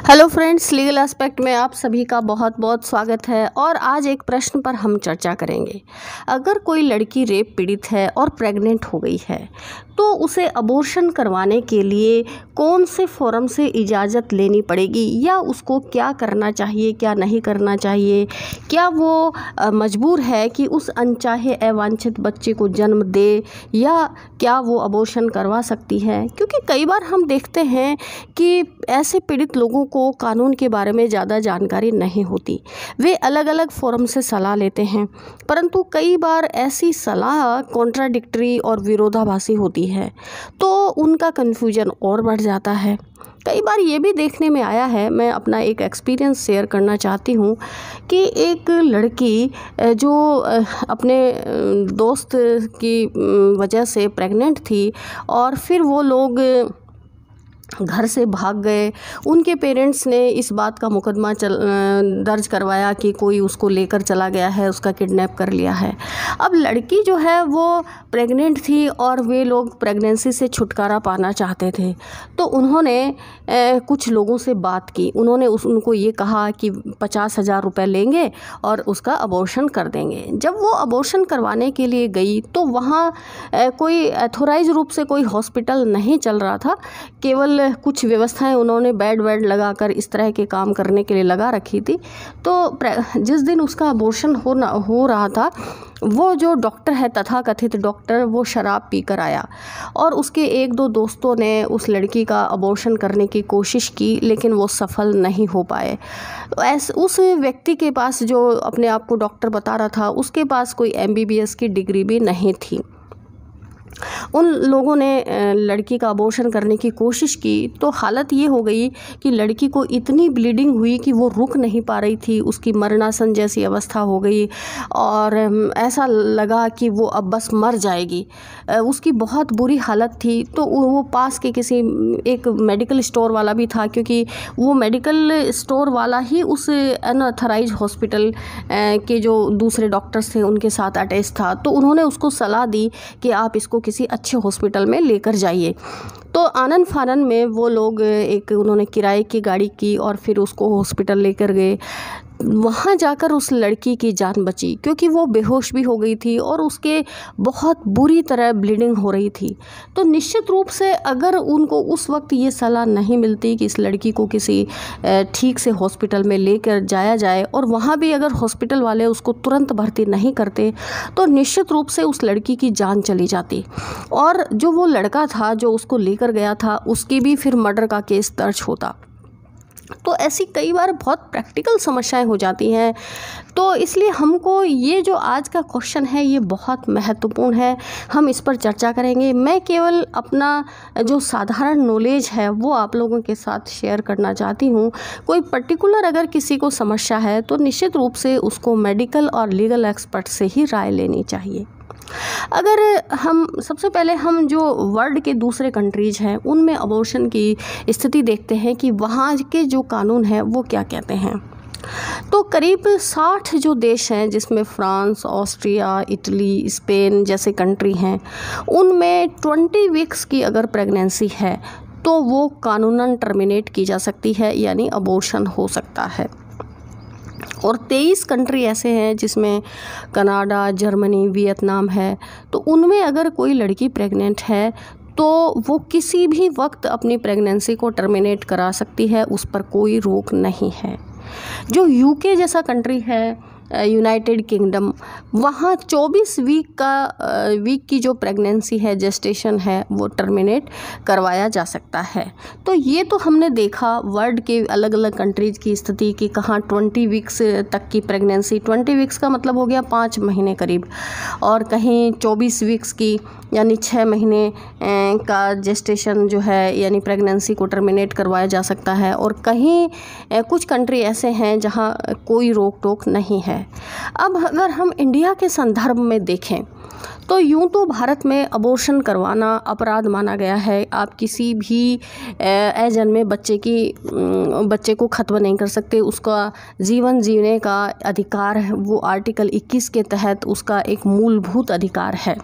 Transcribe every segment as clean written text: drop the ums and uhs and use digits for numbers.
Hello friends, legal aspect में आप सभी का बहुत बहुत स्वागत है। और आज एक प्रश्न पर हम चर्चा करेंगे। अगर कोई लड़की रेप पीड़ित है और प्रेग्नेंट हो गई है तो उसे अबॉर्शन करवाने के लिए कौन से फोरम से इजाज़त लेनी पड़ेगी, या उसको क्या करना चाहिए, क्या नहीं करना चाहिए, क्या वो मजबूर है कि उस अनचाहे अवांछित बच्चे को जन्म दे, या क्या वो अबॉर्शन करवा सकती है। क्योंकि कई बार हम देखते हैं कि ऐसे पीड़ित लोगों को कानून के बारे में ज़्यादा जानकारी नहीं होती। वे अलग अलग फोरम से सलाह लेते हैं, परंतु कई बार ऐसी सलाह कॉन्ट्राडिक्टरी और विरोधाभासी होती है, तो उनका कन्फ्यूजन और बढ़ जाता है। कई बार ये भी देखने में आया है, मैं अपना एक एक्सपीरियंस शेयर करना चाहती हूँ कि एक लड़की जो अपने दोस्त की वजह से प्रेग्नेंट थी और फिर वो लोग घर से भाग गए। उनके पेरेंट्स ने इस बात का मुकदमा दर्ज करवाया कि कोई उसको लेकर चला गया है, उसका किडनैप कर लिया है। अब लड़की जो है वो प्रेग्नेंट थी और वे लोग प्रेगनेंसी से छुटकारा पाना चाहते थे, तो उन्होंने कुछ लोगों से बात की। उन्होंने उनको ये कहा कि 50,000 रुपये लेंगे और उसका अबॉर्शन कर देंगे। जब वो अबॉर्शन करवाने के लिए गई तो वहाँ कोई एथोराइज रूप से कोई हॉस्पिटल नहीं चल रहा था, केवल कुछ व्यवस्थाएं उन्होंने बेड लगाकर इस तरह के काम करने के लिए लगा रखी थी। तो जिस दिन उसका अबॉर्शन हो रहा था, वो जो डॉक्टर है, तथाकथित डॉक्टर, वो शराब पीकर आया और उसके एक दो दोस्तों ने उस लड़की का अबॉर्शन करने की कोशिश की, लेकिन वो सफल नहीं हो पाए। उस व्यक्ति के पास, जो अपने आप को डॉक्टर बता रहा था, उसके पास कोई MBBS की डिग्री भी नहीं थी। उन लोगों ने लड़की का अबॉर्शन करने की कोशिश की तो हालत ये हो गई कि लड़की को इतनी ब्लीडिंग हुई कि वो रुक नहीं पा रही थी। उसकी मरणासन जैसी अवस्था हो गई और ऐसा लगा कि वो अब बस मर जाएगी। उसकी बहुत बुरी हालत थी। तो वो पास के किसी एक मेडिकल स्टोर वाला भी था, क्योंकि वो मेडिकल स्टोर वाला ही उस अनऑथराइज हॉस्पिटल के जो दूसरे डॉक्टर्स थे उनके साथ अटैच था। तो उन्होंने उसको सलाह दी कि आप इसको किसी अच्छे हॉस्पिटल में लेकर जाइए। तो आनन फानन में वो लोग उन्होंने किराए की गाड़ी की और फिर उसको हॉस्पिटल लेकर गए। वहाँ जाकर उस लड़की की जान बची, क्योंकि वो बेहोश भी हो गई थी और उसके बहुत बुरी तरह ब्लीडिंग हो रही थी। तो निश्चित रूप से अगर उनको उस वक्त ये सलाह नहीं मिलती कि इस लड़की को किसी ठीक से हॉस्पिटल में लेकर जाया जाए, और वहाँ भी अगर हॉस्पिटल वाले उसको तुरंत भर्ती नहीं करते, तो निश्चित रूप से उस लड़की की जान चली जाती। और जो वो लड़का था जो उसको लेकर गया था, उसकी भी फिर मर्डर का केस दर्ज होता। तो ऐसी कई बार बहुत प्रैक्टिकल समस्याएं हो जाती हैं। तो इसलिए हमको ये जो आज का क्वेश्चन है ये बहुत महत्वपूर्ण है, हम इस पर चर्चा करेंगे। मैं केवल अपना जो साधारण नॉलेज है वो आप लोगों के साथ शेयर करना चाहती हूँ। कोई पर्टिकुलर अगर किसी को समस्या है तो निश्चित रूप से उसको मेडिकल और लीगल एक्सपर्ट से ही राय लेनी चाहिए। अगर हम सबसे पहले हम जो वर्ल्ड के दूसरे कंट्रीज़ हैं उनमें अबॉर्शन की स्थिति देखते हैं कि वहाँ के जो कानून हैं वो क्या कहते हैं। तो करीब 60 जो देश हैं, जिसमें फ्रांस, ऑस्ट्रिया, इटली, स्पेन जैसे कंट्री हैं, उनमें 20 वीक्स की अगर प्रेगनेंसी है तो वो कानूनन टर्मिनेट की जा सकती है, यानी अबॉर्शन हो सकता है। और 23 कंट्री ऐसे हैं जिसमें कनाडा, जर्मनी, वियतनाम है। तो उनमें अगर कोई लड़की प्रेग्नेंट है तो वो किसी भी वक्त अपनी प्रेगनेंसी को टर्मिनेट करा सकती है, उस पर कोई रोक नहीं है। जो UK जैसा कंट्री है, यूनाइटेड किंगडम, वहाँ 24 वीक की जो प्रेगनेंसी है, जेस्टेशन है, वो टर्मिनेट करवाया जा सकता है। तो ये तो हमने देखा वर्ल्ड के अलग अलग कंट्रीज़ की स्थिति कि कहाँ 20 वीक्स तक की प्रेगनेंसी, 20 वीक्स का मतलब हो गया 5 महीने करीब, और कहीं 24 वीक्स की यानी 6 महीने का जेस्टेशन जो है, यानी प्रेगनेंसी को टर्मिनेट करवाया जा सकता है। और कहीं कुछ कंट्री ऐसे हैं जहाँ कोई रोक टोक नहीं है। अब अगर हम इंडिया के संदर्भ में देखें तो यूं तो भारत में अबॉर्शन करवाना अपराध माना गया है। आप किसी भी अजन्मे बच्चे को खत्म नहीं कर सकते। उसका जीवन जीने का अधिकार है, वो आर्टिकल 21 के तहत उसका एक मूलभूत अधिकार है।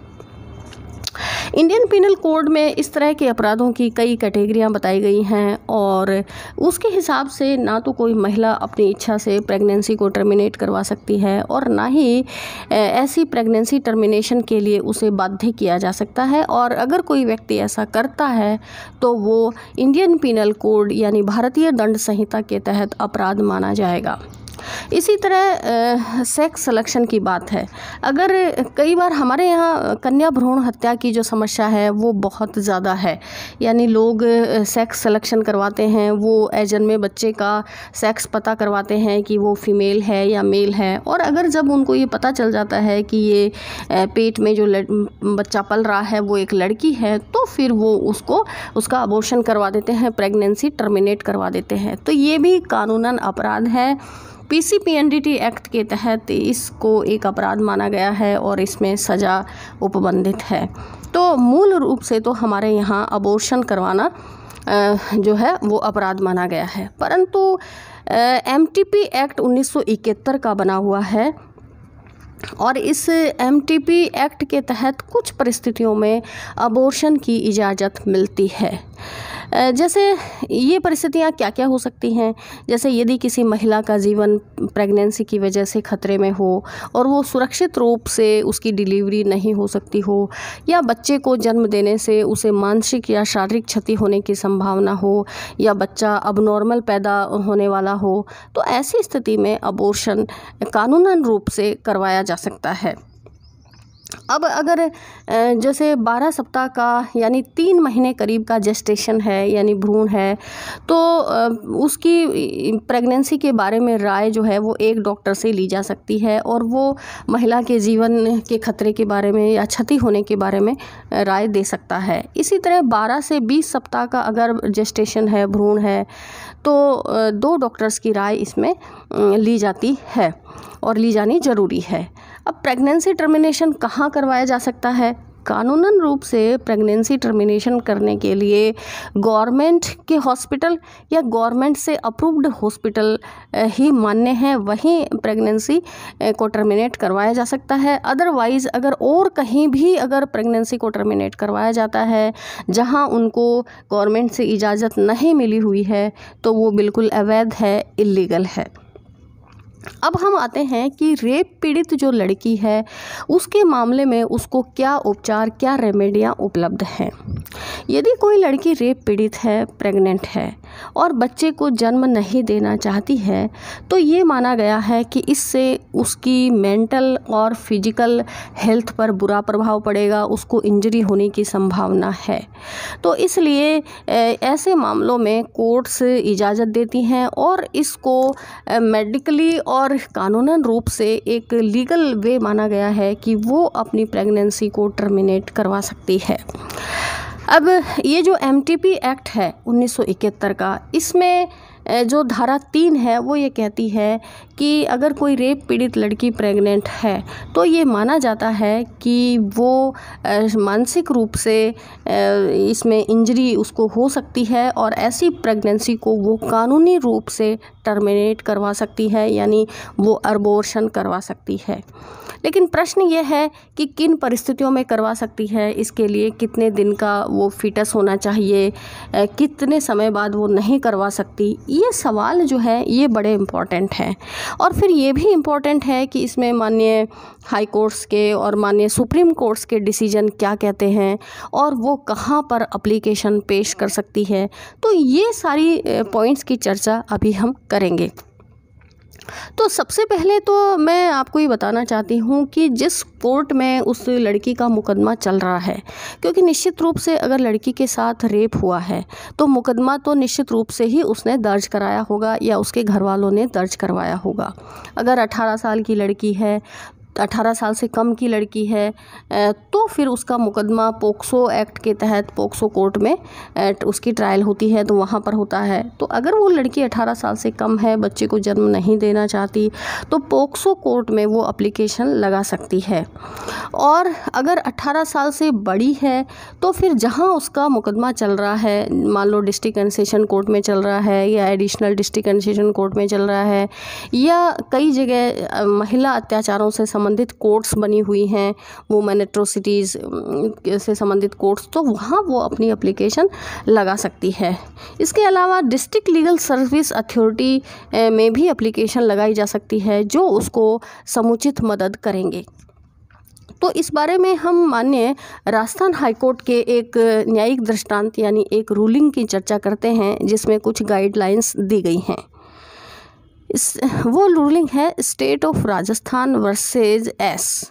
इंडियन पिनल कोड में इस तरह के अपराधों की कई कैटेगरियां बताई गई हैं और उसके हिसाब से ना तो कोई महिला अपनी इच्छा से प्रेगनेंसी को टर्मिनेट करवा सकती है और ना ही ऐसी प्रेगनेंसी टर्मिनेशन के लिए उसे बाध्य किया जा सकता है। और अगर कोई व्यक्ति ऐसा करता है तो वो इंडियन पिनल कोड यानी भारतीय दंड संहिता के तहत अपराध माना जाएगा। इसी तरह सेक्स सिलेक्शन की बात है। अगर कई बार हमारे यहाँ कन्या भ्रूण हत्या की जो समस्या है वो बहुत ज़्यादा है, यानी लोग सेक्स सिलेक्शन करवाते हैं, वो जन्मे बच्चे का सेक्स पता करवाते हैं कि वो फीमेल है या मेल है, और अगर जब उनको ये पता चल जाता है कि ये पेट में जो बच्चा पल रहा है वो एक लड़की है, तो फिर वो उसका अबॉर्शन करवा देते हैं, प्रेगनेंसी टर्मिनेट करवा देते हैं। तो ये भी कानूनन अपराध है। पीसीपीएनडीटी एक्ट के तहत इसको एक अपराध माना गया है और इसमें सज़ा उपबंधित है। तो मूल रूप से तो हमारे यहाँ अबॉर्शन करवाना जो है वो अपराध माना गया है, परंतु एमटीपी एक्ट 1971 का बना हुआ है और इस एमटीपी एक्ट के तहत कुछ परिस्थितियों में अबॉर्शन की इजाज़त मिलती है। जैसे ये परिस्थितियाँ क्या क्या हो सकती हैं, जैसे यदि किसी महिला का जीवन प्रेगनेंसी की वजह से खतरे में हो और वो सुरक्षित रूप से उसकी डिलीवरी नहीं हो सकती हो, या बच्चे को जन्म देने से उसे मानसिक या शारीरिक क्षति होने की संभावना हो, या बच्चा अबनॉर्मल पैदा होने वाला हो, तो ऐसी स्थिति में अबॉर्शन कानूनन रूप से करवाया जा सकता है। अब अगर जैसे 12 सप्ताह का यानी 3 महीने करीब का जेस्टेशन है यानी भ्रूण है, तो उसकी प्रेगनेंसी के बारे में राय जो है वो एक डॉक्टर से ली जा सकती है और वो महिला के जीवन के खतरे के बारे में या क्षति होने के बारे में राय दे सकता है। इसी तरह 12 से 20 सप्ताह का अगर जेस्टेशन है, भ्रूण है, तो 2 डॉक्टर्स की राय इसमें ली जाती है और ली जानी ज़रूरी है। अब प्रेगनेंसी टर्मिनेशन कहाँ करवाया जा सकता है? कानूनन रूप से प्रेगनेंसी टर्मिनेशन करने के लिए गवर्नमेंट के हॉस्पिटल या गवर्नमेंट से अप्रूव्ड हॉस्पिटल ही मान्य हैं, वहीं प्रेगनेंसी को टर्मिनेट करवाया जा सकता है। अदरवाइज़ अगर और कहीं भी अगर प्रेगनेंसी को टर्मिनेट करवाया जाता है जहां उनको गवर्नमेंट से इजाज़त नहीं मिली हुई है, तो वो बिल्कुल अवैध है, इल्लीगल है। अब हम आते हैं कि रेप पीड़ित जो लड़की है उसके मामले में उसको क्या उपचार, क्या रेमेडियाँ उपलब्ध हैं। यदि कोई लड़की रेप पीड़ित है, प्रेग्नेंट है और बच्चे को जन्म नहीं देना चाहती है, तो ये माना गया है कि इससे उसकी मेंटल और फिजिकल हेल्थ पर बुरा प्रभाव पड़ेगा, उसको इंजरी होने की संभावना है। तो इसलिए ऐसे मामलों में कोर्ट्स इजाज़त देती हैं और इसको मेडिकली और कानूनन रूप से एक लीगल वे माना गया है कि वो अपनी प्रेगनेंसी को टर्मिनेट करवा सकती है। अब ये जो एमटीपी एक्ट है 1971 का, इसमें जो धारा 3 है वो ये कहती है कि अगर कोई रेप पीड़ित लड़की प्रेग्नेंट है तो ये माना जाता है कि वो मानसिक रूप से इसमें इंजरी उसको हो सकती है और ऐसी प्रेगनेंसी को वो कानूनी रूप से टर्मिनेट करवा सकती है, यानी वो अबॉर्शन करवा सकती है। लेकिन प्रश्न ये है कि किन परिस्थितियों में करवा सकती है, इसके लिए कितने दिन का वो फीटस होना चाहिए, कितने समय बाद वो नहीं करवा सकती, ये सवाल जो है ये बड़े इम्पॉर्टेंट हैं। और फिर ये भी इम्पॉर्टेंट है कि इसमें माननीय हाई कोर्ट्स के और माननीय सुप्रीम कोर्ट्स के डिसीजन क्या कहते हैं और वो कहाँ पर एप्लीकेशन पेश कर सकती है। तो ये सारी पॉइंट्स की चर्चा अभी हम करेंगे। तो सबसे पहले तो मैं आपको ये बताना चाहती हूँ कि जिस कोर्ट में उस लड़की का मुकदमा चल रहा है, क्योंकि निश्चित रूप से अगर लड़की के साथ रेप हुआ है तो मुकदमा तो निश्चित रूप से ही उसने दर्ज कराया होगा या उसके घर वालों ने दर्ज करवाया होगा। अगर 18 साल की लड़की है, 18 साल से कम की लड़की है, तो फिर उसका मुकदमा पोक्सो एक्ट के तहत पोक्सो कोर्ट में उसकी ट्रायल होती है, तो वहाँ पर होता है। तो अगर वो लड़की 18 साल से कम है, बच्चे को जन्म नहीं देना चाहती, तो पोक्सो कोर्ट में वो एप्लीकेशन लगा सकती है। और अगर 18 साल से बड़ी है तो फिर जहाँ उसका मुकदमा चल रहा है, मान लो डिस्ट्रिक्ट एंड सेशन कोर्ट में चल रहा है या additional district and session court में चल रहा है या कई जगह महिला अत्याचारों से संबंधित कोर्ट्स बनी हुई हैं, वुमेन एट्रोसिटीज़ से संबंधित कोर्ट्स, तो वहाँ वो अपनी एप्लीकेशन लगा सकती है। इसके अलावा डिस्ट्रिक्ट लीगल सर्विस अथॉरिटी में भी एप्लीकेशन लगाई जा सकती है, जो उसको समुचित मदद करेंगे। तो इस बारे में हम माननीय राजस्थान हाईकोर्ट के एक न्यायिक दृष्टांत यानी एक रूलिंग की चर्चा करते हैं, जिसमें कुछ गाइडलाइंस दी गई हैं। वो रूलिंग है state of Rajasthan versus S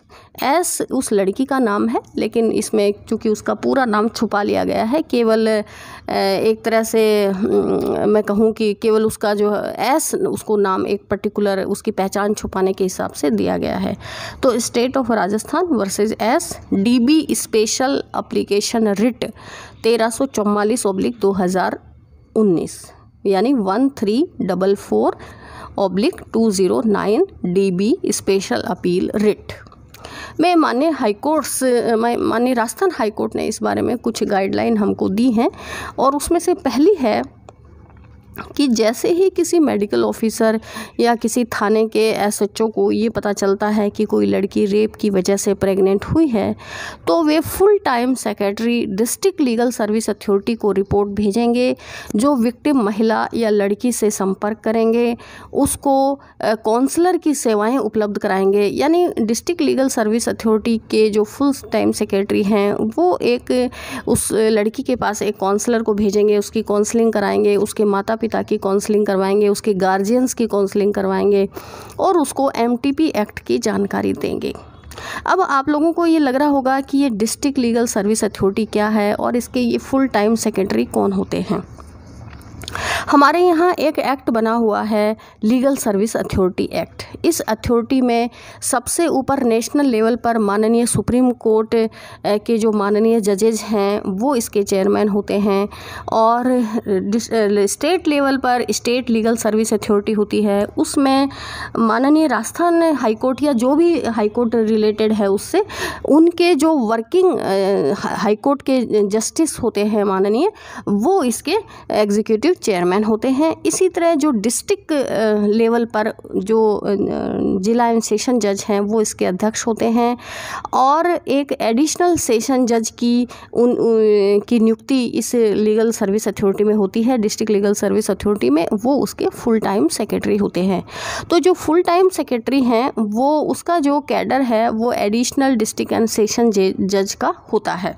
उस लड़की का नाम है, लेकिन इसमें चूँकि उसका पूरा नाम छुपा लिया गया है, केवल एक तरह से मैं कहूँ कि केवल उसका जो एस उसको नाम एक पर्टिकुलर उसकी पहचान छुपाने के हिसाब से दिया गया है। तो state of Rajasthan versus S DB special application writ 1344/2019 यानी 1344/2009 DB स्पेशल अपील रिट में माननीय राजस्थान हाईकोर्ट ने इस बारे में कुछ गाइडलाइन हमको दी हैं, और उसमें से पहली है कि जैसे ही किसी मेडिकल ऑफिसर या किसी थाने के SHO को ये पता चलता है कि कोई लड़की रेप की वजह से प्रेग्नेंट हुई है, तो वे full time secretary district legal service authority को रिपोर्ट भेजेंगे, जो विक्टिम महिला या लड़की से संपर्क करेंगे, उसको काउंसलर की सेवाएं उपलब्ध कराएंगे। यानी डिस्ट्रिक्ट लीगल सर्विस अथॉरिटी के जो फुल टाइम सेक्रेटरी हैं, वो एक उस लड़की के पास एक काउंसलर को भेजेंगे, उसकी काउंसलिंग कराएंगे, उसके माता पिता की काउंसलिंग करवाएंगे, उसके गार्जियंस की काउंसलिंग करवाएंगे और उसको MTP एक्ट की जानकारी देंगे। अब आप लोगों को ये लग रहा होगा कि ये डिस्ट्रिक्ट लीगल सर्विस अथॉरिटी क्या है और इसके ये फुल टाइम सेक्रेटरी कौन होते हैं। हमारे यहाँ एक एक्ट बना हुआ है लीगल सर्विस अथॉरिटी एक्ट। इस अथॉरिटी में सबसे ऊपर नेशनल लेवल पर माननीय सुप्रीम कोर्ट के जो माननीय जजेज हैं वो इसके चेयरमैन होते हैं, और स्टेट लेवल पर स्टेट लीगल सर्विस अथॉरिटी होती है, उसमें माननीय राजस्थान हाईकोर्ट या जो भी हाईकोर्ट रिलेटेड है उससे उनके जो वर्किंग हाईकोर्ट के जस्टिस होते हैं माननीय, वो इसके एग्जीक्यूटिव चेयरमैन होते हैं। इसी तरह जो डिस्ट्रिक्ट लेवल पर जो जिला एवं सेशन जज हैं वो इसके अध्यक्ष होते हैं, और एक एडिशनल सेशन जज की नियुक्ति इस लीगल सर्विस अथॉरिटी में होती है, डिस्ट्रिक्ट लीगल सर्विस अथॉरिटी में, वो उसके फुल टाइम सेक्रेटरी होते हैं। तो जो फुल टाइम सेक्रेटरी हैं वो उसका जो कैडर है वो एडिशनल डिस्ट्रिक्ट एंड सेशन जज का होता है।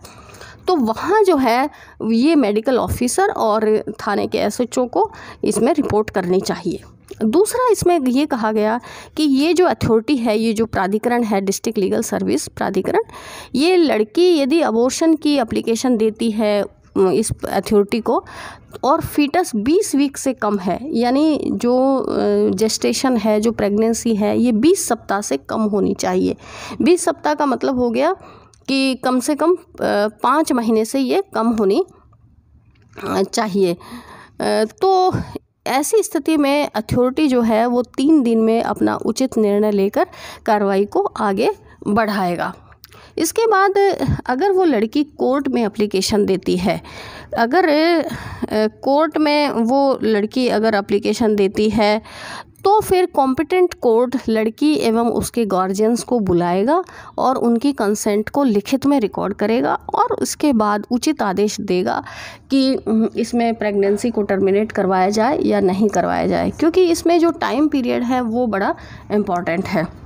तो वहाँ जो है ये मेडिकल ऑफिसर और थाने के SHO को इसमें रिपोर्ट करनी चाहिए। दूसरा इसमें ये कहा गया कि ये जो अथॉरिटी है, ये जो प्राधिकरण है डिस्ट्रिक्ट लीगल सर्विस प्राधिकरण, ये लड़की यदि अबॉर्शन की एप्लीकेशन देती है इस अथॉरिटी को और फीटस 20 वीक से कम है, यानी जो जेस्टेशन है, जो प्रेगनेंसी है, ये 20 सप्ताह से कम होनी चाहिए। 20 सप्ताह का मतलब हो गया कि कम से कम 5 महीने से ये कम होनी चाहिए। तो ऐसी स्थिति में अथॉरिटी जो है वो 3 दिन में अपना उचित निर्णय लेकर कार्रवाई को आगे बढ़ाएगा। इसके बाद अगर वो लड़की कोर्ट में एप्लीकेशन देती है, अगर कोर्ट में वो लड़की अगर एप्लीकेशन देती है तो फिर कॉम्पिटेंट कोर्ट लड़की एवं उसके गार्जियंस को बुलाएगा और उनकी कंसेंट को लिखित में रिकॉर्ड करेगा, और उसके बाद उचित आदेश देगा कि इसमें प्रेगनेंसी को टर्मिनेट करवाया जाए या नहीं करवाया जाए, क्योंकि इसमें जो टाइम पीरियड है वो बड़ा इम्पॉर्टेंट है।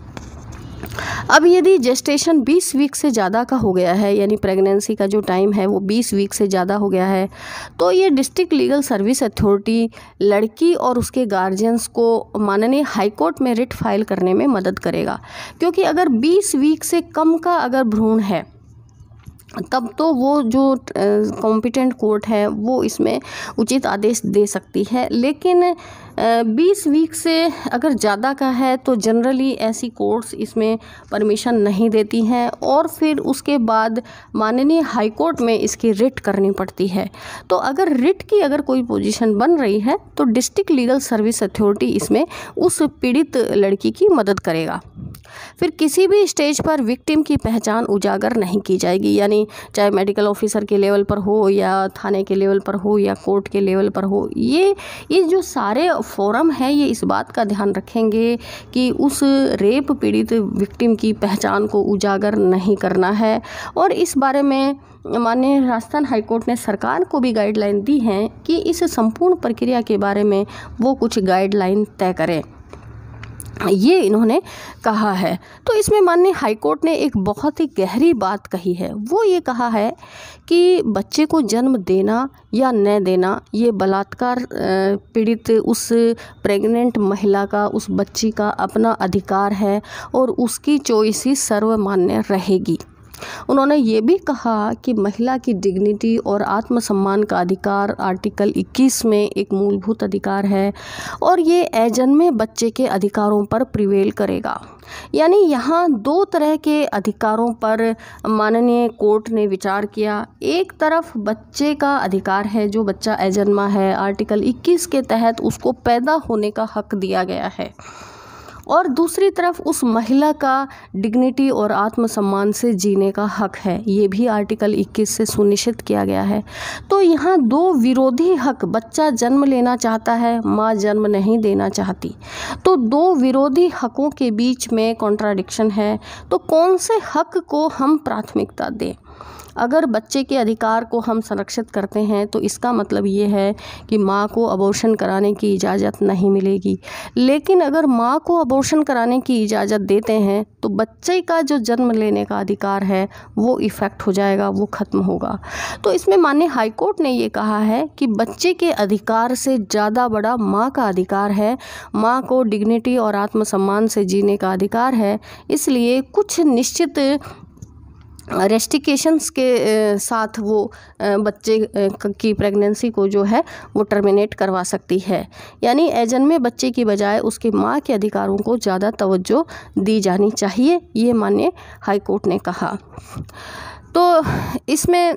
अब यदि जेस्टेशन 20 वीक से ज़्यादा का हो गया है, यानी प्रेगनेंसी का जो टाइम है वो 20 वीक से ज़्यादा हो गया है, तो ये डिस्ट्रिक्ट लीगल सर्विस अथॉरिटी लड़की और उसके गार्जियंस को माननीय हाईकोर्ट में रिट फाइल करने में मदद करेगा। क्योंकि अगर 20 वीक से कम का अगर भ्रूण है तब तो वो जो कॉम्पिटेंट कोर्ट है वो इसमें उचित आदेश दे सकती है, लेकिन 20 वीक से अगर ज़्यादा का है तो जनरली ऐसी कोर्ट्स इसमें परमिशन नहीं देती हैं, और फिर उसके बाद माननीय हाई कोर्ट में इसकी रिट करनी पड़ती है। तो अगर रिट की अगर कोई पोजीशन बन रही है तो डिस्ट्रिक्ट लीगल सर्विस अथॉरिटी इसमें उस पीड़ित लड़की की मदद करेगा। फिर किसी भी स्टेज पर विक्टिम की पहचान उजागर नहीं की जाएगी, यानी चाहे मेडिकल ऑफिसर के लेवल पर हो या थाने के लेवल पर हो या कोर्ट के लेवल पर हो। ये जो सारे फोरम है ये इस बात का ध्यान रखेंगे कि उस रेप पीड़ित विक्टिम की पहचान को उजागर नहीं करना है। और इस बारे में माननीय राजस्थान हाईकोर्ट ने सरकार को भी गाइडलाइन दी हैं कि इस संपूर्ण प्रक्रिया के बारे में वो कुछ गाइडलाइन तय करें, ये इन्होंने कहा है। तो इसमें माननीय हाईकोर्ट ने एक बहुत ही गहरी बात कही है। वो ये कहा है कि बच्चे को जन्म देना या न देना ये बलात्कार पीड़ित उस प्रेग्नेंट महिला का, उस बच्ची का अपना अधिकार है और उसकी चॉइस ही सर्वमान्य रहेगी। उन्होंने ये भी कहा कि महिला की डिग्निटी और आत्मसम्मान का अधिकार आर्टिकल 21 में एक मूलभूत अधिकार है और ये अजन्मे बच्चे के अधिकारों पर प्रिवेल करेगा। यानी यहाँ दो तरह के अधिकारों पर माननीय कोर्ट ने विचार किया। एक तरफ बच्चे का अधिकार है, जो बच्चा अजन्मा है, आर्टिकल 21 के तहत उसको पैदा होने का हक दिया गया है, और दूसरी तरफ उस महिला का डिग्निटी और आत्मसम्मान से जीने का हक है, ये भी आर्टिकल 21 से सुनिश्चित किया गया है। तो यहाँ दो विरोधी हक, बच्चा जन्म लेना चाहता है, माँ जन्म नहीं देना चाहती, तो दो विरोधी हकों के बीच में कॉन्ट्राडिक्शन है। तो कौन से हक को हम प्राथमिकता दें? अगर बच्चे के अधिकार को हम संरक्षित करते हैं तो इसका मतलब ये है कि माँ को अबॉर्शन कराने की इजाज़त नहीं मिलेगी। लेकिन अगर माँ को अबॉर्शन कराने की इजाज़त देते हैं तो बच्चे का जो जन्म लेने का अधिकार है वो इफ़ेक्ट हो जाएगा, वो ख़त्म होगा। तो इसमें माननीय हाईकोर्ट ने ये कहा है कि बच्चे के अधिकार से ज़्यादा बड़ा माँ का अधिकार है, माँ को डिग्निटी और आत्मसम्मान से जीने का अधिकार है। इसलिए कुछ निश्चित रेस्ट्रिक्शंस के साथ वो बच्चे की प्रेगनेंसी को जो है वो टर्मिनेट करवा सकती है। यानी अजन्मे बच्चे की बजाय उसकी माँ के अधिकारों को ज़्यादा तवज्जो दी जानी चाहिए, ये माननीय हाईकोर्ट ने कहा। तो इसमें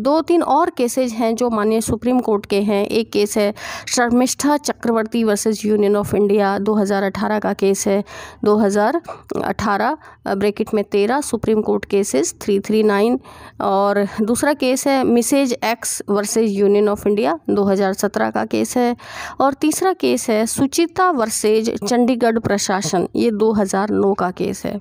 दो तीन और केसेज हैं जो माननीय सुप्रीम कोर्ट के हैं। एक केस है शर्मिष्ठा चक्रवर्ती वर्सेस यूनियन ऑफ इंडिया, 2018 का केस है, 2018 ब्रैकेट में 13 सुप्रीम कोर्ट केसेस 339। और दूसरा केस है Mrs X versus union of India, 2017 का केस है। और तीसरा केस है सुचिता वर्सेज चंडीगढ़ प्रशासन, ये 2009 का केस है।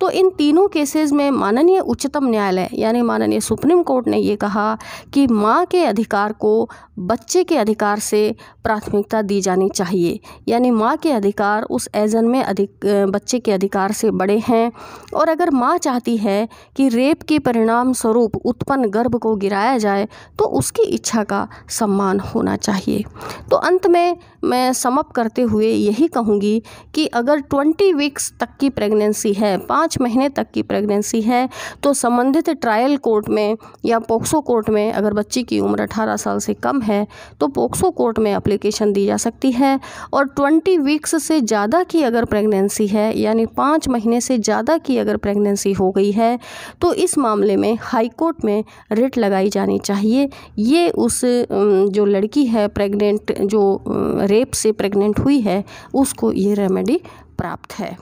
तो इन तीनों केसेस में माननीय उच्चतम न्यायालय यानी माननीय सुप्रीम कोर्ट ने ये कहा कि माँ के अधिकार को बच्चे के अधिकार से प्राथमिकता दी जानी चाहिए। यानी माँ के अधिकार उस अजन्मे बच्चे के अधिकार से बड़े हैं। और अगर माँ चाहती है कि रेप के परिणाम स्वरूप उत्पन्न गर्भ को गिराया जाए तो उसकी इच्छा का सम्मान होना चाहिए। तो अंत में मैं समअप करते हुए यही कहूँगी कि अगर 20 वीक्स तक की प्रेगनेंसी है, 5 महीने तक की प्रेगनेंसी है, तो संबंधित ट्रायल कोर्ट में या पोक्सो कोर्ट में, अगर बच्ची की उम्र 18 साल से कम है तो पोक्सो कोर्ट में एप्लीकेशन दी जा सकती है। और 20 वीक्स से ज़्यादा की अगर प्रेगनेंसी है, यानी 5 महीने से ज़्यादा की अगर प्रेगनेंसी हो गई है, तो इस मामले में हाई कोर्ट में रिट लगाई जानी चाहिए। ये उस जो लड़की है प्रेग्नेंट, जो रेप से प्रेग्नेंट हुई है, उसको ये रेमेडी प्राप्त है।